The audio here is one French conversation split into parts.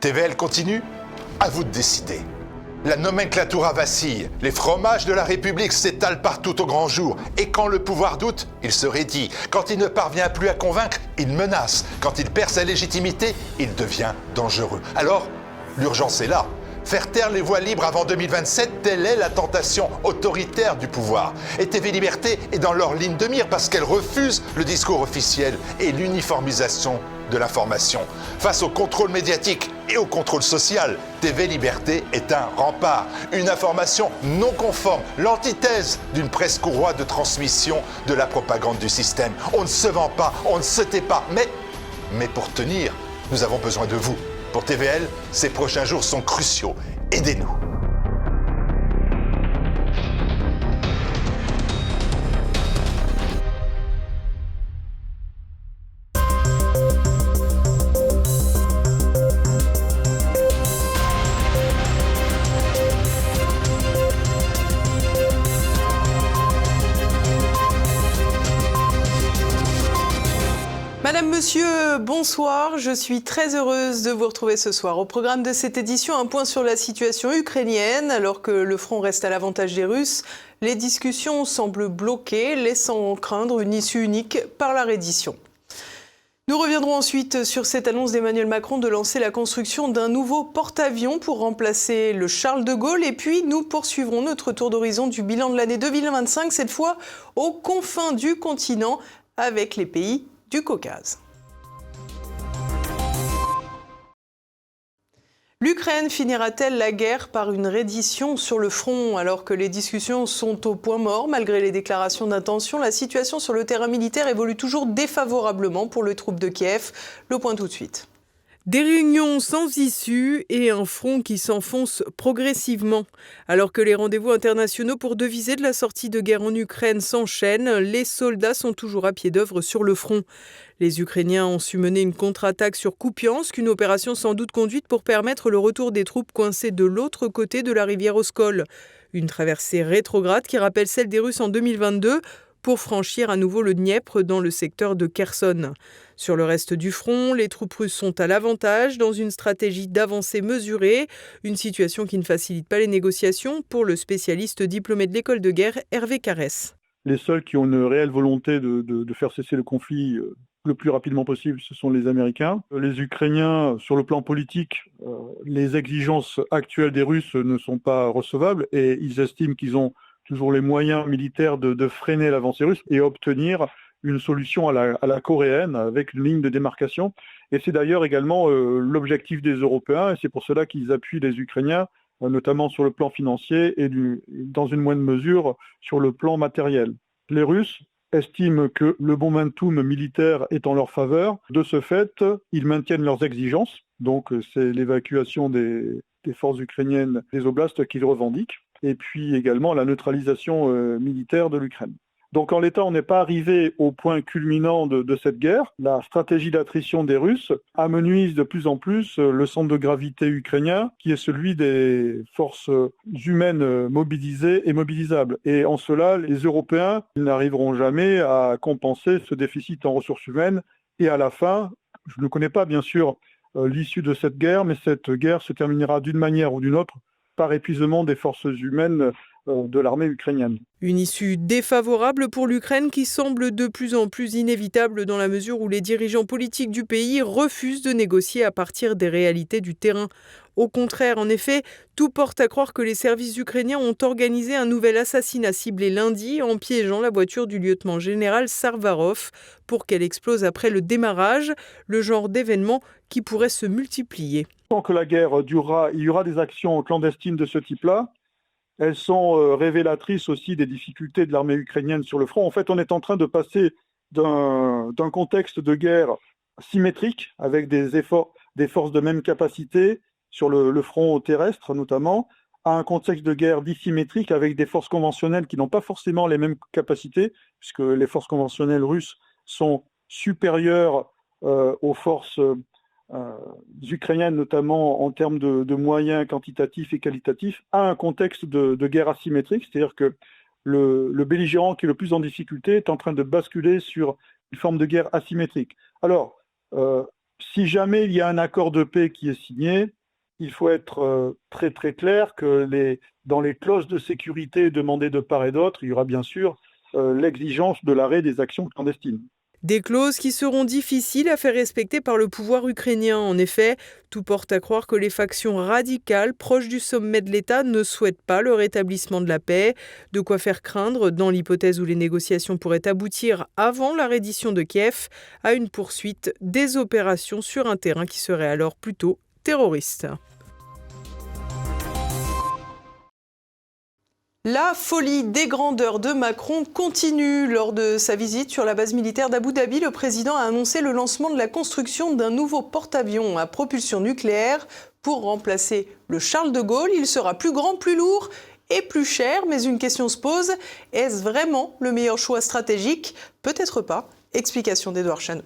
TVL continue? À vous de décider. La nomenclatura vacille, les fromages de la République s'étalent partout au grand jour, et quand le pouvoir doute, il se raidit. Quand il ne parvient plus à convaincre, il menace. Quand il perd sa légitimité, il devient dangereux. Alors, l'urgence est là. Faire taire les voix libres avant 2027, telle est la tentation autoritaire du pouvoir. Et TV Liberté est dans leur ligne de mire parce qu'elle refuse le discours officiel et l'uniformisation de l'information. Face au contrôle médiatique et au contrôle social, TV Liberté est un rempart, une information non conforme, l'antithèse d'une presse courroie de transmission de la propagande du système. On ne se vend pas, on ne se tait pas, mais pour tenir, nous avons besoin de vous. Pour TVL, ces prochains jours sont cruciaux. Aidez-nous. Madame, Monsieur, bonsoir. Je suis très heureuse de vous retrouver ce soir. Au programme de cette édition, un point sur la situation ukrainienne. Alors que le front reste à l'avantage des Russes, les discussions semblent bloquées, laissant craindre une issue unique par la reddition. Nous reviendrons ensuite sur cette annonce d'Emmanuel Macron de lancer la construction d'un nouveau porte-avions pour remplacer le Charles de Gaulle. Et puis, nous poursuivrons notre tour d'horizon du bilan de l'année 2025, cette fois aux confins du continent, avec les pays du Caucase. L'Ukraine finira-t-elle la guerre par une reddition sur le front? Alors que les discussions sont au point mort, malgré les déclarations d'intention, la situation sur le terrain militaire évolue toujours défavorablement pour les troupes de Kiev. Le point tout de suite. Des réunions sans issue et un front qui s'enfonce progressivement. Alors que les rendez-vous internationaux pour deviser de la sortie de guerre en Ukraine s'enchaînent, les soldats sont toujours à pied d'œuvre sur le front. Les Ukrainiens ont su mener une contre-attaque sur Kupiansk, une opération sans doute conduite pour permettre le retour des troupes coincées de l'autre côté de la rivière Oskol. Une traversée rétrograde qui rappelle celle des Russes en 2022 pour franchir à nouveau le Dniepr dans le secteur de Kherson. Sur le reste du front, les troupes russes sont à l'avantage dans une stratégie d'avancée mesurée, une situation qui ne facilite pas les négociations pour le spécialiste diplômé de l'école de guerre Hervé Carès. Les seuls qui ont une réelle volonté de faire cesser le conflit le plus rapidement possible, ce sont les Américains. Les Ukrainiens, sur le plan politique, les exigences actuelles des Russes ne sont pas recevables et ils estiment qu'ils ont toujours les moyens militaires de freiner l'avancée russe et obtenir une solution à la coréenne avec une ligne de démarcation. Et c'est d'ailleurs également l'objectif des Européens et c'est pour cela qu'ils appuient les Ukrainiens, notamment sur le plan financier et dans une moindre mesure sur le plan matériel. Les Russes estiment que le momentum militaire est en leur faveur. De ce fait, ils maintiennent leurs exigences. Donc c'est l'évacuation des forces ukrainiennes des oblasts qu'ils revendiquent. Et puis également la neutralisation militaire de l'Ukraine. Donc en l'état, on n'est pas arrivé au point culminant de cette guerre. La stratégie d'attrition des Russes amenuise de plus en plus le centre de gravité ukrainien, qui est celui des forces humaines mobilisées et mobilisables. Et en cela, les Européens ils n'arriveront jamais à compenser ce déficit en ressources humaines. Et à la fin, je ne connais pas bien sûr l'issue de cette guerre, mais cette guerre se terminera d'une manière ou d'une autre par épuisement des forces humaines de l'armée ukrainienne. Une issue défavorable pour l'Ukraine qui semble de plus en plus inévitable dans la mesure où les dirigeants politiques du pays refusent de négocier à partir des réalités du terrain. Au contraire, en effet, tout porte à croire que les services ukrainiens ont organisé un nouvel assassinat ciblé lundi en piégeant la voiture du lieutenant-général Sarvarov pour qu'elle explose après le démarrage, le genre d'événement qui pourrait se multiplier. Tant que la guerre durera, il y aura des actions clandestines de ce type-là. Elles sont révélatrices aussi des difficultés de l'armée ukrainienne sur le front. En fait, on est en train de passer d'un contexte de guerre symétrique, avec des forces de même capacité sur le front terrestre notamment, à un contexte de guerre dissymétrique avec des forces conventionnelles qui n'ont pas forcément les mêmes capacités, puisque les forces conventionnelles russes sont supérieures aux forces ukrainiennes, notamment en termes de moyens quantitatifs et qualitatifs, à un contexte de guerre asymétrique, c'est-à-dire que le belligérant qui est le plus en difficulté est en train de basculer sur une forme de guerre asymétrique. Alors, Si jamais il y a un accord de paix qui est signé, il faut être très très clair que dans les clauses de sécurité demandées de part et d'autre, il y aura bien sûr l'exigence de l'arrêt des actions clandestines. Des clauses qui seront difficiles à faire respecter par le pouvoir ukrainien. En effet, tout porte à croire que les factions radicales proches du sommet de l'État ne souhaitent pas le rétablissement de la paix. De quoi faire craindre, dans l'hypothèse où les négociations pourraient aboutir avant la reddition de Kiev, à une poursuite des opérations sur un terrain qui serait alors plutôt terroriste. La folie des grandeurs de Macron continue. Lors de sa visite sur la base militaire d'Abu Dhabi, le président a annoncé le lancement de la construction d'un nouveau porte-avions à propulsion nucléaire pour remplacer le Charles de Gaulle. Il sera plus grand, plus lourd et plus cher. Mais une question se pose, est-ce vraiment le meilleur choix stratégique ? Peut-être pas. Explication d'Édouard Chaneau.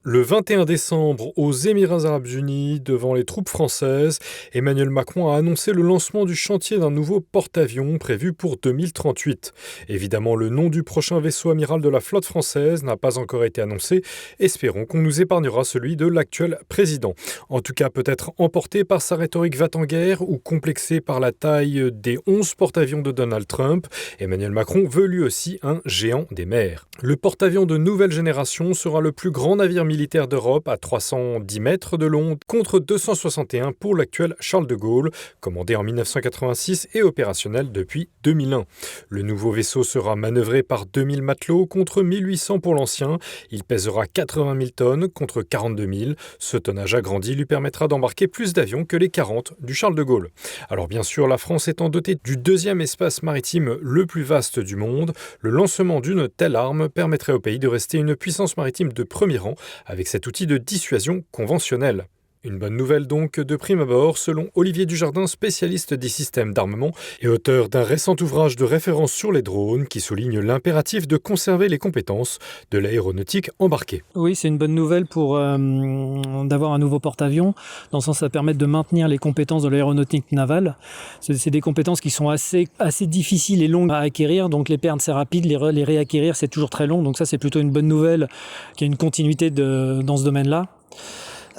Le 21 décembre, aux Émirats arabes unis, devant les troupes françaises, Emmanuel Macron a annoncé le lancement du chantier d'un nouveau porte-avions prévu pour 2038. Évidemment, le nom du prochain vaisseau amiral de la flotte française n'a pas encore été annoncé. Espérons qu'on nous épargnera celui de l'actuel président. En tout cas, peut-être emporté par sa rhétorique va-t-en-guerre ou complexé par la taille des 11 porte-avions de Donald Trump, Emmanuel Macron veut lui aussi un géant des mers. Le porte-avions de nouvelle génération sera le plus grand navire militaire d'Europe à 310 mètres de long contre 261 pour l'actuel Charles de Gaulle, commandé en 1986 et opérationnel depuis 2001. Le nouveau vaisseau sera manœuvré par 2000 matelots contre 1800 pour l'ancien. Il pèsera 80 000 tonnes contre 42 000. Ce tonnage agrandi lui permettra d'embarquer plus d'avions que les 40 du Charles de Gaulle. Alors bien sûr, la France étant dotée du deuxième espace maritime le plus vaste du monde, le lancement d'une telle arme permettrait au pays de rester une puissance maritime de premier rang avec cet outil de dissuasion conventionnelle. Une bonne nouvelle donc de prime abord, selon Olivier Dujardin, spécialiste des systèmes d'armement et auteur d'un récent ouvrage de référence sur les drones qui souligne l'impératif de conserver les compétences de l'aéronautique embarquée. Oui, c'est une bonne nouvelle pour d'avoir un nouveau porte-avions, dans le sens où ça permet de maintenir les compétences de l'aéronautique navale. C'est des compétences qui sont assez difficiles et longues à acquérir, donc les perdre c'est rapide, les réacquérir c'est toujours très long, donc ça c'est plutôt une bonne nouvelle qu'il y a une continuité dans ce domaine-là.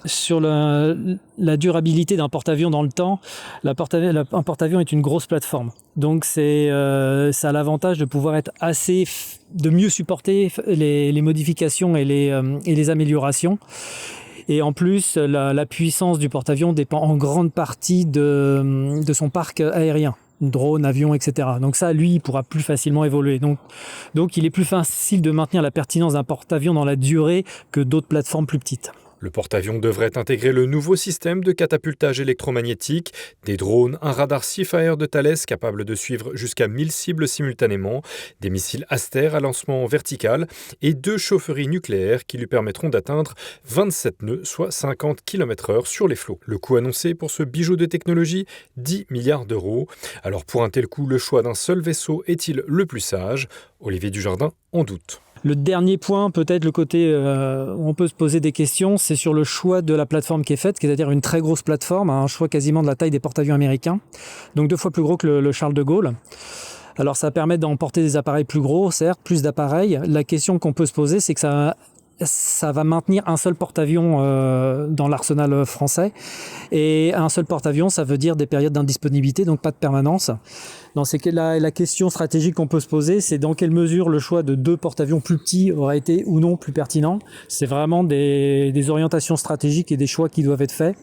Sur la durabilité d'un porte-avions dans le temps, un porte-avions est une grosse plateforme. Donc ça a l'avantage de pouvoir être de mieux supporter les modifications et les améliorations. Et en plus, la puissance du porte-avions dépend en grande partie de son parc aérien. Drones, avions, etc. Donc ça, lui, il pourra plus facilement évoluer. Donc il est plus facile de maintenir la pertinence d'un porte-avions dans la durée que d'autres plateformes plus petites. Le porte-avions devrait intégrer le nouveau système de catapultage électromagnétique, des drones, un radar Seafire de Thales capable de suivre jusqu'à 1000 cibles simultanément, des missiles Aster à lancement vertical et 2 chaufferies nucléaires qui lui permettront d'atteindre 27 nœuds, soit 50 km/h sur les flots. Le coût annoncé pour ce bijou de technologie, 10 milliards d'euros. Alors pour un tel coût, le choix d'un seul vaisseau est-il le plus sage ? Olivier Dujardin en doute. Le dernier point, peut-être le côté où on peut se poser des questions, c'est sur le choix de la plateforme qui est faite, c'est-à-dire une très grosse plateforme, un choix quasiment de la taille des porte-avions américains, donc 2 fois plus gros que le Charles de Gaulle. Alors ça permet d'emporter des appareils plus gros, certes, plus d'appareils. La question qu'on peut se poser, c'est que ça va maintenir un seul porte-avions dans l'arsenal français. Et un seul porte-avions, ça veut dire des périodes d'indisponibilité, donc pas de permanence. La question stratégique qu'on peut se poser, c'est dans quelle mesure le choix de 2 porte-avions plus petits aurait été ou non plus pertinent. C'est vraiment des orientations stratégiques et des choix qui doivent être faits.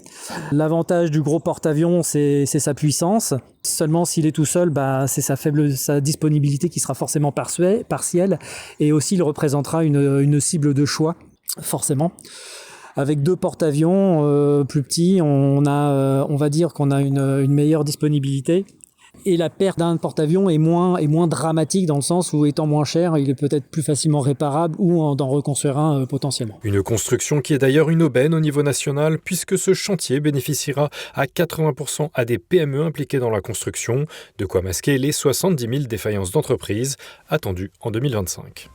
L'avantage du gros porte-avions, c'est sa puissance. Seulement s'il est tout seul, c'est sa disponibilité qui sera forcément partielle. Et aussi, il représentera une cible de choix, forcément. Avec 2 porte-avions plus petits, on va dire qu'on a une meilleure disponibilité. Et la perte d'un porte-avions est moins dramatique dans le sens où, étant moins cher, il est peut-être plus facilement réparable ou d'en reconstruire un potentiellement. Une construction qui est d'ailleurs une aubaine au niveau national puisque ce chantier bénéficiera à 80% à des PME impliquées dans la construction, de quoi masquer les 70 000 défaillances d'entreprises attendues en 2025.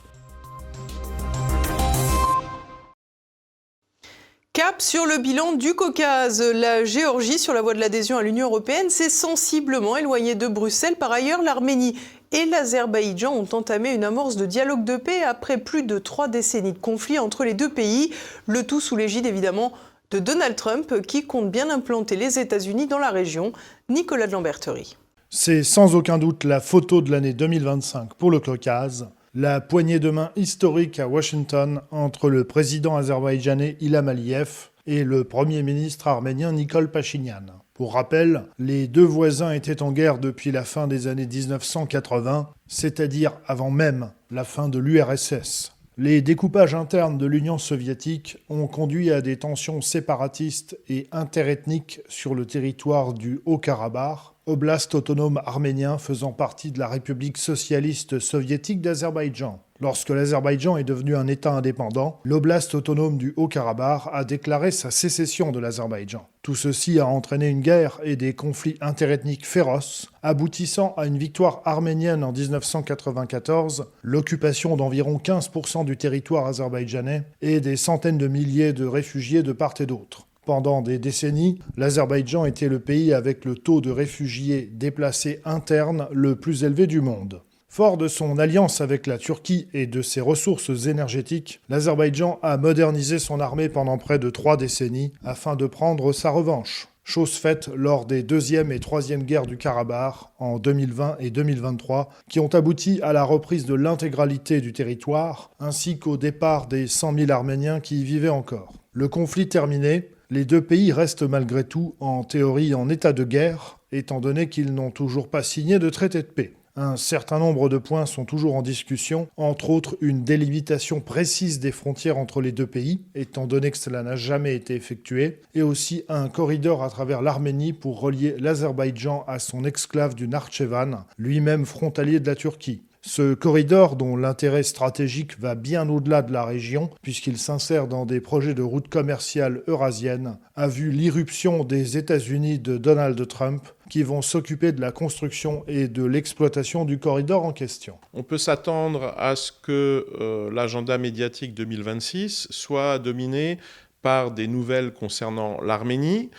Cap sur le bilan du Caucase. La Géorgie, sur la voie de l'adhésion à l'Union européenne, s'est sensiblement éloignée de Bruxelles. Par ailleurs, l'Arménie et l'Azerbaïdjan ont entamé une amorce de dialogue de paix après plus de 3 décennies de conflit entre les 2 pays. Le tout sous l'égide, évidemment, de Donald Trump qui compte bien implanter les États-Unis dans la région. Nicolas de Lamberterie. C'est sans aucun doute la photo de l'année 2025 pour le Caucase, la poignée de main historique à Washington entre le président azerbaïdjanais Ilham Aliyev et le premier ministre arménien Nikol Pachinian. Pour rappel, les deux voisins étaient en guerre depuis la fin des années 1980, c'est-à-dire avant même la fin de l'URSS. Les découpages internes de l'Union soviétique ont conduit à des tensions séparatistes et interethniques sur le territoire du Haut-Karabakh, oblast autonome arménien faisant partie de la République socialiste soviétique d'Azerbaïdjan. Lorsque l'Azerbaïdjan est devenu un État indépendant, l'oblast autonome du Haut-Karabakh a déclaré sa sécession de l'Azerbaïdjan. Tout ceci a entraîné une guerre et des conflits interethniques féroces, aboutissant à une victoire arménienne en 1994, l'occupation d'environ 15% du territoire azerbaïdjanais et des centaines de milliers de réfugiés de part et d'autre. Pendant des décennies, l'Azerbaïdjan était le pays avec le taux de réfugiés déplacés internes le plus élevé du monde. Fort de son alliance avec la Turquie et de ses ressources énergétiques, l'Azerbaïdjan a modernisé son armée pendant près de 3 décennies afin de prendre sa revanche. Chose faite lors des 2e et 3e guerres du Karabakh en 2020 et 2023, qui ont abouti à la reprise de l'intégralité du territoire, ainsi qu'au départ des 100 000 Arméniens qui y vivaient encore. Le conflit terminé, les deux pays restent malgré tout, en théorie, en état de guerre, étant donné qu'ils n'ont toujours pas signé de traité de paix. Un certain nombre de points sont toujours en discussion, entre autres une délimitation précise des frontières entre les deux pays, étant donné que cela n'a jamais été effectué, et aussi un corridor à travers l'Arménie pour relier l'Azerbaïdjan à son exclave du Nakhchivan, lui-même frontalier de la Turquie. Ce corridor, dont l'intérêt stratégique va bien au-delà de la région, puisqu'il s'insère dans des projets de route commerciale eurasienne, a vu l'irruption des États-Unis de Donald Trump, qui vont s'occuper de la construction et de l'exploitation du corridor en question. On peut s'attendre à ce que l'agenda médiatique 2026 soit dominé par des nouvelles concernant l'Arménie,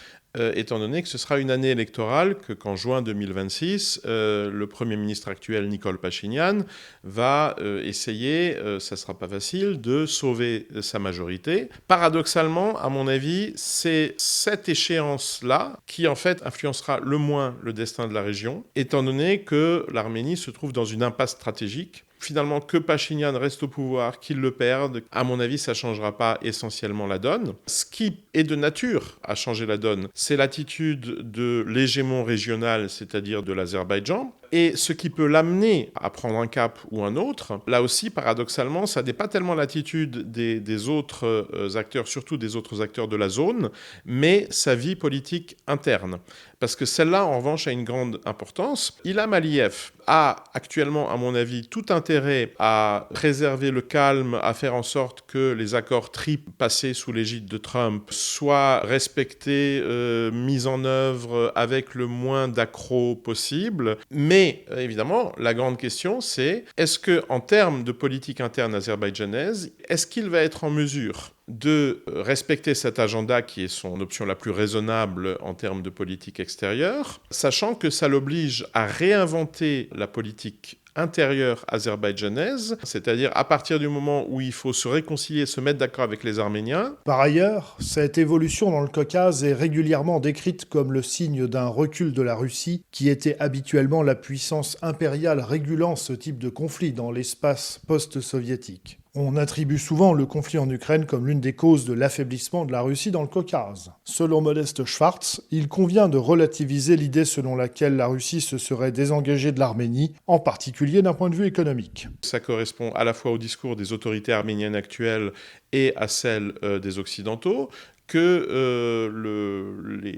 étant donné que ce sera une année électorale, qu'en juin 2026, le Premier ministre actuel, Nikol Pachinian, va essayer, ça ne sera pas facile, de sauver sa majorité. Paradoxalement, à mon avis, c'est cette échéance-là qui, en fait, influencera le moins le destin de la région, étant donné que l'Arménie se trouve dans une impasse stratégique. Finalement, que Pachinian reste au pouvoir, qu'il le perde, à mon avis, ça ne changera pas essentiellement la donne. Ce qui est de nature à changer la donne, c'est l'attitude de l'hégémon régional, c'est-à-dire de l'Azerbaïdjan. Et ce qui peut l'amener à prendre un cap ou un autre, là aussi, paradoxalement, ça n'est pas tellement l'attitude des autres acteurs, surtout des autres acteurs de la zone, mais sa vie politique interne. Parce que celle-là, en revanche, a une grande importance. Ilham Aliyev a actuellement, à mon avis, tout intérêt à préserver le calme, à faire en sorte que les accords TRIP passés sous l'égide de Trump soient respectés, mis en œuvre avec le moins d'accrocs possible. Mais, évidemment, la grande question, c'est est-ce qu'en termes de politique interne azerbaïdjanaise, est-ce qu'il va être en mesure de respecter cet agenda qui est son option la plus raisonnable en termes de politique extérieure, sachant que ça l'oblige à réinventer la politique intérieure azerbaïdjanaise, c'est-à-dire à partir du moment où il faut se réconcilier, se mettre d'accord avec les Arméniens. Par ailleurs, cette évolution dans le Caucase est régulièrement décrite comme le signe d'un recul de la Russie, qui était habituellement la puissance impériale régulant ce type de conflit dans l'espace post-soviétique. On attribue souvent le conflit en Ukraine comme l'une des causes de l'affaiblissement de la Russie dans le Caucase. Selon Modeste Schwartz, il convient de relativiser l'idée selon laquelle la Russie se serait désengagée de l'Arménie, en particulier d'un point de vue économique. Ça correspond à la fois au discours des autorités arméniennes actuelles et à celle des Occidentaux, que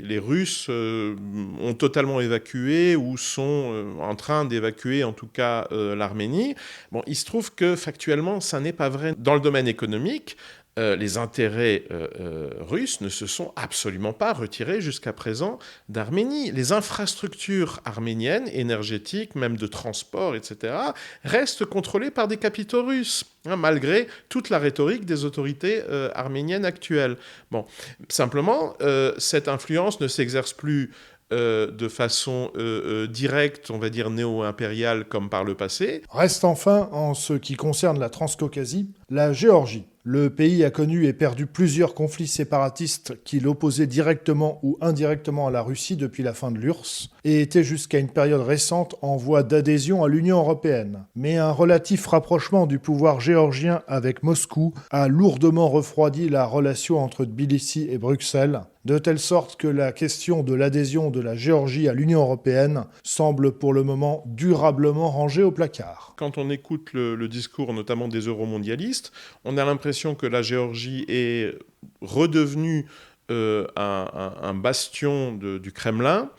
les Russes ont totalement évacué ou sont en train d'évacuer en tout cas l'Arménie. Bon, il se trouve que factuellement, ça n'est pas vrai. Dans le domaine économique, les intérêts russes ne se sont absolument pas retirés jusqu'à présent d'Arménie. Les infrastructures arméniennes, énergétiques, même de transport, etc., restent contrôlées par des capitaux russes, malgré toute la rhétorique des autorités arméniennes actuelles. Bon, simplement, cette influence ne s'exerce plus de façon directe, on va dire néo-impériale comme par le passé. Reste enfin, en ce qui concerne la Transcaucasie, la Géorgie. Le pays a connu et perdu plusieurs conflits séparatistes qui l'opposaient directement ou indirectement à la Russie depuis la fin de l'URSS et était jusqu'à une période récente en voie d'adhésion à l'Union européenne. Mais un relatif rapprochement du pouvoir géorgien avec Moscou a lourdement refroidi la relation entre Tbilissi et Bruxelles, de telle sorte que la question de l'adhésion de la Géorgie à l'Union européenne semble pour le moment durablement rangée au placard. Quand on écoute le discours notamment des euromondialistes, on a l'impression que la Géorgie est redevenue un bastion du Kremlin.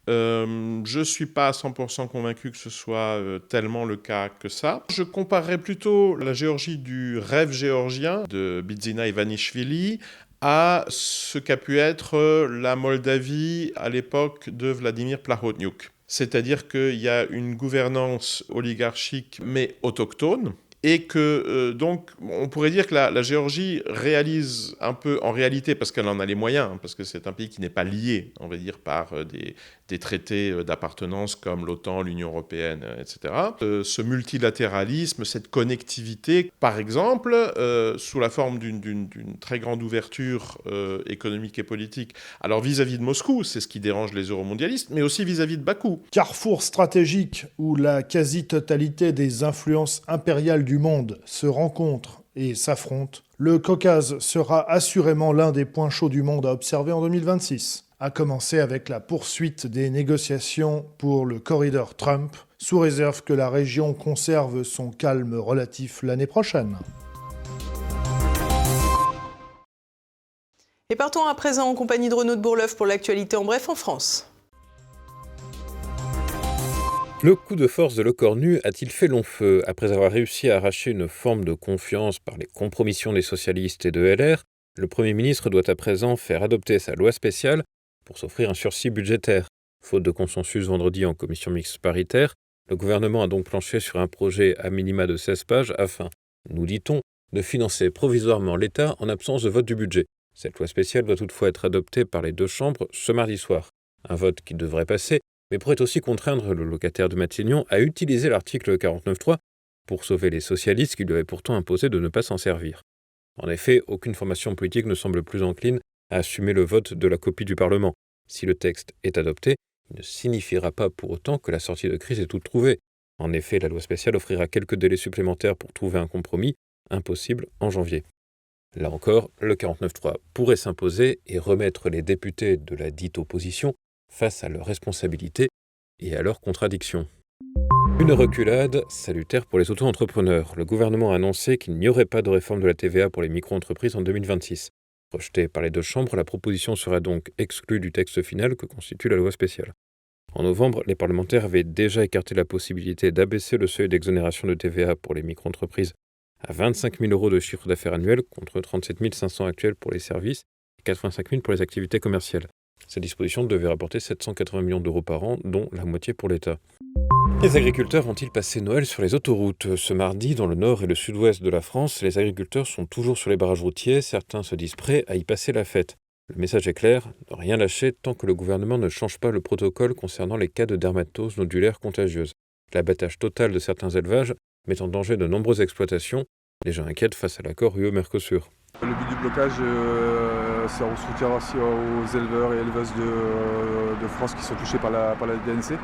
Je ne suis pas à 100% convaincu que ce soit tellement le cas que ça. Je comparerais plutôt la Géorgie du rêve géorgien de Bidzina Ivanishvili à ce qu'a pu être la Moldavie à l'époque de Vladimir Plahotniuc. C'est-à-dire qu'il y a une gouvernance oligarchique mais autochtone, et que donc on pourrait dire que la Géorgie réalise un peu, en réalité, parce qu'elle en a les moyens, parce que c'est un pays qui n'est pas lié, on va dire, par des traités d'appartenance comme l'OTAN, l'Union européenne, etc. Ce multilatéralisme, cette connectivité, par exemple, sous la forme d'une très grande ouverture économique et politique. Alors vis-à-vis de Moscou, c'est ce qui dérange les euromondialistes, mais aussi vis-à-vis de Bakou. Carrefour stratégique où la quasi-totalité des influences impériales du monde se rencontrent et s'affrontent, le Caucase sera assurément l'un des points chauds du monde à observer en 2026, à commencer avec la poursuite des négociations pour le corridor Trump, sous réserve que la région conserve son calme relatif l'année prochaine. Et partons à présent en compagnie de Renaud de Bourleuf pour l'actualité en bref en France. Le coup de force de Lecornu a-t-il fait long feu? Après avoir réussi à arracher une forme de confiance par les compromissions des socialistes et de LR, le Premier ministre doit à présent faire adopter sa loi spéciale pour s'offrir un sursis budgétaire. Faute de consensus vendredi en commission mixte paritaire, le gouvernement a donc planché sur un projet à minima de 16 pages afin, nous dit-on, de financer provisoirement l'État en absence de vote du budget. Cette loi spéciale doit toutefois être adoptée par les deux chambres ce mardi soir. Un vote qui devrait passer, mais pourrait aussi contraindre le locataire de Matignon à utiliser l'article 49.3 pour sauver les socialistes qui lui avaient pourtant imposé de ne pas s'en servir. En effet, aucune formation politique ne semble plus encline à assumer le vote de la copie du Parlement. Si le texte est adopté, il ne signifiera pas pour autant que la sortie de crise est toute trouvée. En effet, la loi spéciale offrira quelques délais supplémentaires pour trouver un compromis, impossible en janvier. Là encore, le 49.3 pourrait s'imposer et remettre les députés de la dite opposition face à leurs responsabilités et à leurs contradictions. Une reculade salutaire pour les auto-entrepreneurs. Le gouvernement a annoncé qu'il n'y aurait pas de réforme de la TVA pour les micro-entreprises en 2026. Rejetée par les deux chambres, la proposition sera donc exclue du texte final que constitue la loi spéciale. En novembre, les parlementaires avaient déjà écarté la possibilité d'abaisser le seuil d'exonération de TVA pour les micro-entreprises à 25 000 € de chiffre d'affaires annuel contre 37 500 actuels pour les services et 85 000 pour les activités commerciales. Cette disposition devait rapporter 780 millions d'euros par an, dont la moitié pour l'État. Les agriculteurs vont-ils passer Noël sur les autoroutes? Ce mardi, dans le nord et le sud-ouest de la France, les agriculteurs sont toujours sur les barrages routiers, certains se disent prêts à y passer la fête. Le message est clair, ne rien lâcher tant que le gouvernement ne change pas le protocole concernant les cas de dermatose nodulaire contagieuse. L'abattage total de certains élevages met en danger de nombreuses exploitations, déjà inquiètes face à l'accord UE-Mercosur. Le but du blocage, c'est en soutien aussi aux éleveurs et éleveuses de France qui sont touchés par la DNC.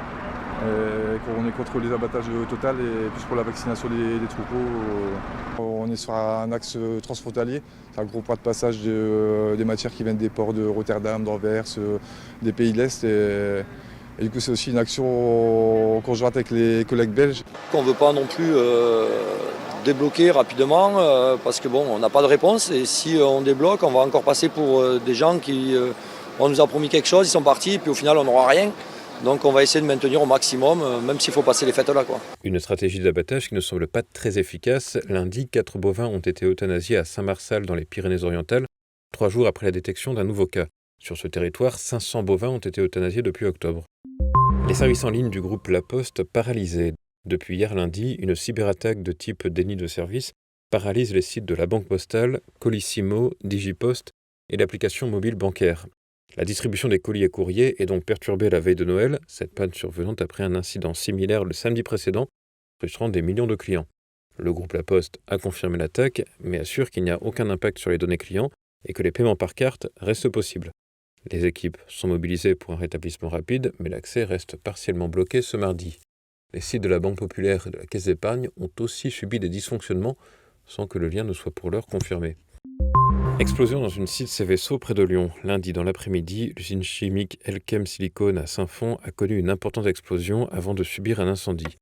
On est contre les abattages total et plus pour la vaccination des troupeaux. On est sur un axe transfrontalier, c'est un gros point de passage des matières qui viennent des ports de Rotterdam, d'Anvers, des pays de l'Est. Et du coup, c'est aussi une action conjointe avec les collègues belges. On ne veut pas non plus débloquer rapidement parce que on n'a pas de réponse. Et si on débloque, on va encore passer pour des gens qui on nous a promis quelque chose, ils sont partis, et puis au final, on n'aura rien. Donc on va essayer de maintenir au maximum, même s'il faut passer les fêtes là. Une stratégie d'abattage qui ne semble pas très efficace. Lundi, 4 bovins ont été euthanasiés à Saint-Marçal dans les Pyrénées-Orientales, 3 jours après la détection d'un nouveau cas. Sur ce territoire, 500 bovins ont été euthanasiés depuis octobre. Les services en ligne du groupe La Poste paralysés. Depuis hier lundi, une cyberattaque de type déni de service paralyse les sites de la Banque Postale, Colissimo, Digipost et l'application mobile bancaire. La distribution des colis et courriers est donc perturbée la veille de Noël, cette panne survenant après un incident similaire le samedi précédent, frustrant des millions de clients. Le groupe La Poste a confirmé l'attaque, mais assure qu'il n'y a aucun impact sur les données clients et que les paiements par carte restent possibles. Les équipes sont mobilisées pour un rétablissement rapide, mais l'accès reste partiellement bloqué ce mardi. Les sites de la Banque Populaire et de la Caisse d'Épargne ont aussi subi des dysfonctionnements, sans que le lien ne soit pour l'heure confirmé. Explosion dans une site Céveso près de Lyon. Lundi dans l'après-midi, l'usine chimique Elkem Silicone à Saint-Fond a connu une importante explosion avant de subir un incendie.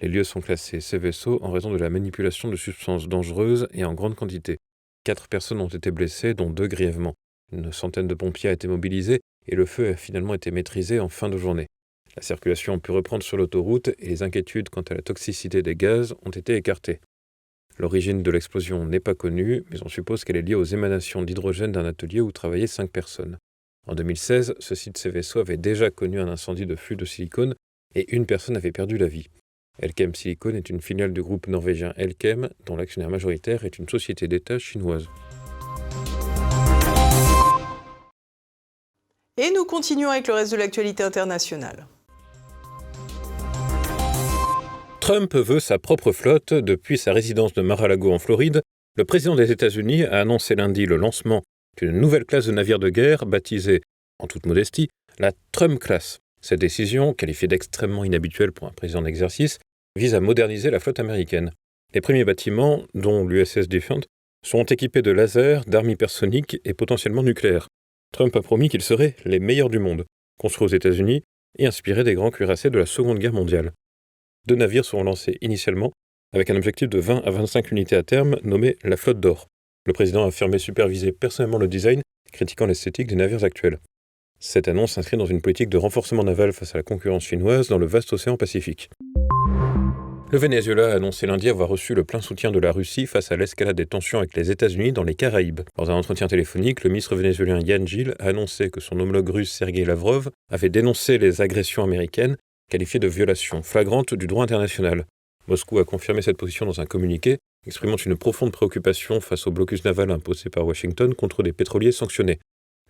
Les lieux sont classés Céveso en raison de la manipulation de substances dangereuses et en grande quantité. 4 personnes ont été blessées, dont 2 grièvement. Une centaine de pompiers a été mobilisée et le feu a finalement été maîtrisé en fin de journée. La circulation a pu reprendre sur l'autoroute et les inquiétudes quant à la toxicité des gaz ont été écartées. L'origine de l'explosion n'est pas connue, mais on suppose qu'elle est liée aux émanations d'hydrogène d'un atelier où travaillaient 5 personnes. En 2016, ce site Céveso avait déjà connu un incendie de flux de silicone et une personne avait perdu la vie. Elkem Silicone est une filiale du groupe norvégien Elkem, dont l'actionnaire majoritaire est une société d'État chinoise. Et nous continuons avec le reste de l'actualité internationale. Trump veut sa propre flotte. Depuis sa résidence de Mar-a-Lago en Floride, le président des États-Unis a annoncé lundi le lancement d'une nouvelle classe de navires de guerre baptisée, en toute modestie, la Trump Class. Cette décision, qualifiée d'extrêmement inhabituelle pour un président d'exercice, vise à moderniser la flotte américaine. Les premiers bâtiments, dont l'USS Defiant, seront équipés de lasers, d'armes hypersoniques et potentiellement nucléaires. Trump a promis qu'ils seraient les meilleurs du monde, construits aux États-Unis et inspirés des grands cuirassés de la Seconde Guerre mondiale. 2 navires seront lancés initialement, avec un objectif de 20 à 25 unités à terme, nommé la Flotte d'Or. Le président a affirmé superviser personnellement le design, critiquant l'esthétique des navires actuels. Cette annonce s'inscrit dans une politique de renforcement naval face à la concurrence chinoise dans le vaste océan Pacifique. Le Venezuela a annoncé lundi avoir reçu le plein soutien de la Russie face à l'escalade des tensions avec les États-Unis dans les Caraïbes. Dans un entretien téléphonique, le ministre vénézuélien Yan Gil a annoncé que son homologue russe Sergei Lavrov avait dénoncé les agressions américaines, qualifiées de violations flagrantes du droit international. Moscou a confirmé cette position dans un communiqué, exprimant une profonde préoccupation face au blocus naval imposé par Washington contre des pétroliers sanctionnés.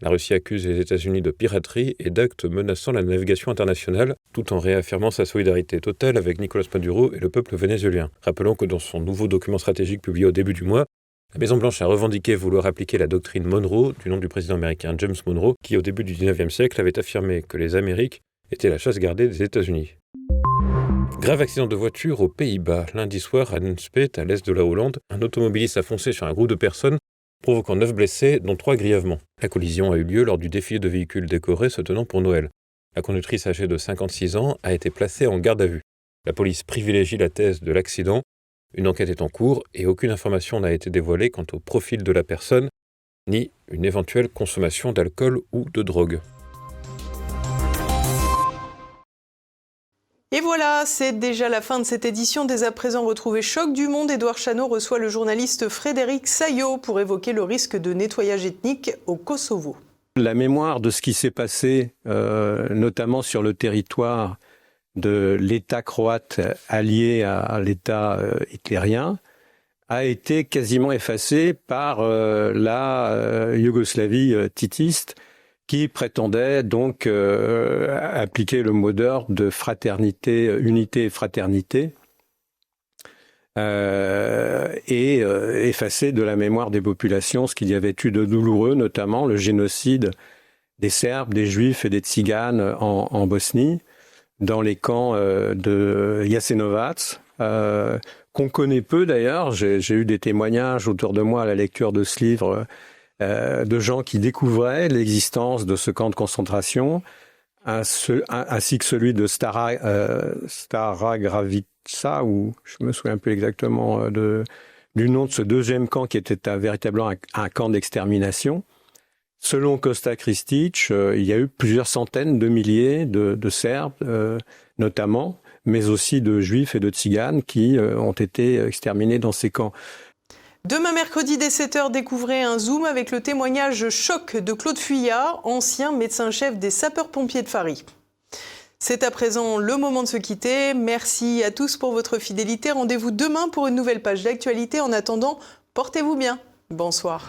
La Russie accuse les États-Unis de piraterie et d'actes menaçant la navigation internationale, tout en réaffirmant sa solidarité totale avec Nicolás Maduro et le peuple vénézuélien. Rappelons que dans son nouveau document stratégique publié au début du mois, la Maison-Blanche a revendiqué vouloir appliquer la doctrine Monroe, du nom du président américain James Monroe, qui au début du XIXe siècle avait affirmé que les Amériques étaient la chasse gardée des États-Unis. Grave accident de voiture aux Pays-Bas. Lundi soir, à Nunspeet, à l'est de la Hollande, un automobiliste a foncé sur un groupe de personnes, provoquant 9 blessés, dont 3 grièvement. La collision a eu lieu lors du défilé de véhicules décorés se tenant pour Noël. La conductrice âgée de 56 ans a été placée en garde à vue. La police privilégie la thèse de l'accident. Une enquête est en cours et aucune information n'a été dévoilée quant au profil de la personne, ni une éventuelle consommation d'alcool ou de drogue. Et voilà, c'est déjà la fin de cette édition. Dès à présent, retrouvez Choc du Monde. Édouard Chano reçoit le journaliste Frédéric Saillot pour évoquer le risque de nettoyage ethnique au Kosovo. La mémoire de ce qui s'est passé, notamment sur le territoire de l'État croate allié à l'État hitlérien, a été quasiment effacée par la Yougoslavie titiste, qui prétendait donc appliquer le mot d'ordre de fraternité, unité et fraternité, et effacer de la mémoire des populations ce qu'il y avait eu de douloureux, notamment le génocide des Serbes, des Juifs et des Tziganes en Bosnie, dans les camps de Jasenovac, qu'on connaît peu d'ailleurs. J'ai eu des témoignages autour de moi à la lecture de ce livre de gens qui découvraient l'existence de ce camp de concentration, ainsi que celui de Staragravica, ou je me souviens un peu exactement du nom de ce deuxième camp qui était véritablement un camp d'extermination. Selon Costa Kristic, il y a eu plusieurs centaines de milliers de Serbes, notamment, mais aussi de Juifs et de Tziganes qui ont été exterminés dans ces camps. Demain mercredi dès 7h, découvrez un Zoom avec le témoignage choc de Claude Fuyard, ancien médecin-chef des sapeurs-pompiers de Fary. C'est à présent le moment de se quitter. Merci à tous pour votre fidélité. Rendez-vous demain pour une nouvelle page d'actualité. En attendant, portez-vous bien. Bonsoir.